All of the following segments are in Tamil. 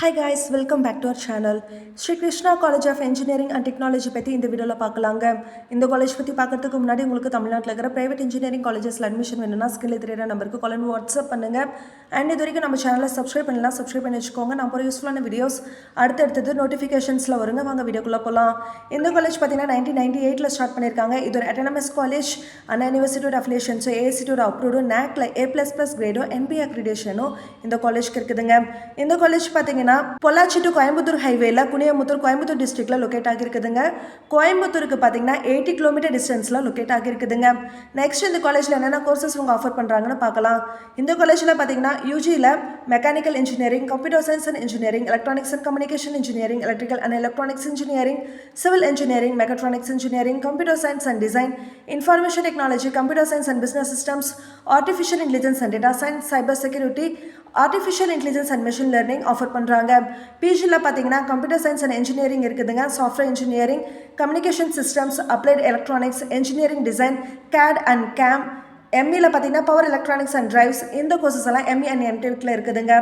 Hi guys, welcome back to our channel. Sri Krishna College of Engineering and Technology பற்றி இந்த வீடியோவில் பார்க்கலாங்க. இந்த காலேஜ் பற்றி பார்க்கறதுக்கு முன்னாடி உங்களுக்கு தமிழ்நாட்டில் இருக்கிற பிரைவேட் இன்ஜினியரிங் காலேஜஸில் அட்மிஷன் வேணும்னா ஸ்கில் தெரியாத நம்பருக்கு கால் அண்ட் வாட்ஸ்அப் பண்ணுங்க. அண்ட் இது வரைக்கும் நம்ம சேனலை சப்ஸ்கிரைப் பண்ணலாம், சப்ஸ்கிரைப் பண்ணி வச்சுக்கோங்க. நான் ஒரு யூஸ்ஃபுல்லான வீடியோஸ் அடுத்தடுத்தது நோட்டிஃபிகேஷன்ஸில் வருங்க. வாங்க வீடியோக்குள்ளே போகலாம். இந்த காலேஜ் பார்த்தீங்கன்னா 1998 ஸ்டார்ட் பண்ணியிருக்காங்க. இது ஒரு அட்டானமஸ் காலேஜ், அண்ணா யூனிவர்சிட்டியோட அஃபிலியேஷன், ஸோ ஏசிட்டியோட அப்ரூவ்டு, NACல A++ கிரேடும் NBA அக்ரிடேஷனும் இந்த காலேஜ்க்கு இருக்குதுங்க. இந்த காலேஜ் பார்த்தீங்கன்னா பொள்ளாச்சி டு கோயம்புத்தூர் ஹைவேல குனியமுத்தூர் கோயம்புத்தூர் டிஸ்ட்ரிக்ட்ல லொக்கேட் ஆகிருக்குதுங்க. கோயம்புத்தூருக்கு பார்த்தீங்கன்னா 80 கிலோமீட்டர் டிஸ்டன்ஸ்ல லொக்கேட் ஆகிருக்குதுங்க. நெக்ஸ்ட் இந்த காலேஜில் என்னென்ன கோர்சஸ் உங்க ஆஃபர் பண்ணுறாங்கன்னு பார்க்கலாம். இந்த காலேஜில் பார்த்தீங்கன்னா யூஜியில் mechanical engineering, computer science and engineering, electronics and communication engineering, electrical and electronics engineering, civil engineering, mechatronics engineering, computer science and design, information technology, computer science and business systems, artificial intelligence and data science, cyber security, artificial intelligence and machine learning offer பண்ணுறாங்க. பிஜியில் பார்த்தீங்கன்னா கம்ப்யூட்டர் சயின்ஸ் அண்ட் இன்ஜினியரிங் இருக்குதுங்க, software engineering, communication systems, applied electronics, engineering design, CAD and CAM. எம்இயில் பார்த்தீங்கன்னா பவர் எலக்ட்ரானிக்ஸ் அண்ட் டிரைவ்ஸ். இந்த கோர்சஸ் எல்லாம் எம்இ அண்ட் எம்டெக்கில் இருக்குதுங்க.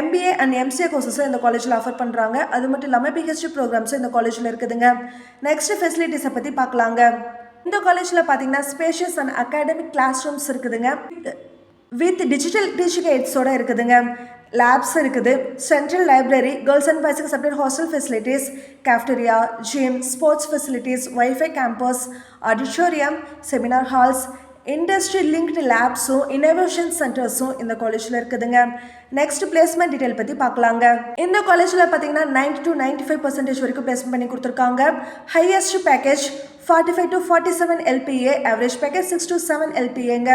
MBA அண்ட் MCA கோர்சஸும் இந்த காலேஜில் ஆஃபர் பண்ணுறாங்க. அது மட்டும் இல்லாமல் PhD ப்ரோக்ராம்ஸும் இந்த காலேஜில் இருக்குதுங்க. நெக்ஸ்ட் ஃபெசிலிட்டிஸை பற்றி பார்க்கலாங்க. இந்த காலேஜில் பார்த்தீங்கன்னா spacious and academic class rooms இருக்குதுங்க, வித் டிஜிட்டல் டீச்சிங் எய்ட்ஸோட இருக்குதுங்க. லேப்ஸ் இருக்குது, சென்ட்ரல் லைப்ரரி, கேர்ள்ஸ் அண்ட் பாய்ஸுக்கு separate hostel facilities, cafeteria, gym, sports facilities, wifi campus, auditorium, seminar halls, industry linked லேப்ஸும் இன்னோவேஷன் சென்டர்ஸும் இந்த காலேஜில் இருக்குதுங்க. நெக்ஸ்ட் பிளேஸ்மெண்ட் டீடைல் பற்றி பார்க்கலாங்க. இந்த காலேஜில் பார்த்தீங்கன்னா 90 to 95% வரைக்கும் பிளேஸ்மெண்ட் பண்ணி கொடுத்துருக்காங்க. Highest package 45 to 47 LPA, average package 6 to 7 LPAங்க.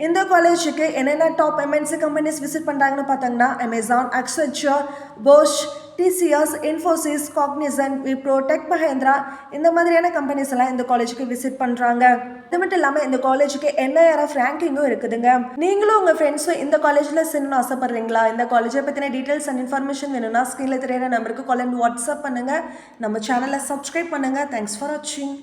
இந்த காலேஜுக்கு என்னென்ன டாப் MNC கம்பெனிஸ் விசிட் பண்ணுறாங்கன்னு பார்த்தீங்கன்னா Amazon, Accenture, posh, TCS, Infosys, Cognizant, Wipro, Tech Mahindra, இந்த மாதிரியான கம்பெனிஸ் எல்லாம் இந்த காலேஜுக்கு விசிட் பண்ணுறாங்க. இது மட்டும் இல்லாமல் இந்த காலேஜுக்கு NIRF ரேங்கிங்கும் இருக்குதுங்க. நீங்களும் உங்கள் ஃப்ரெண்ட்ஸும் இந்த காலேஜில் சேர்ந்து ஆசைப்படுறீங்களா? இந்த காலேஜை பற்றின டீட்டெயில்ஸ் அண்ட் இன்ஃபர்மேஷன் வேணும்னா ஸ்க்ரீனில் தெரியாத நம்பருக்கு கால் அண்ட் வாட்ஸ்அப் பண்ணுங்கள். நம்ம சேனலை சப்ஸ்கிரைப் பண்ணுங்கள். தேங்க்ஸ் ஃபார் வாட்சிங்.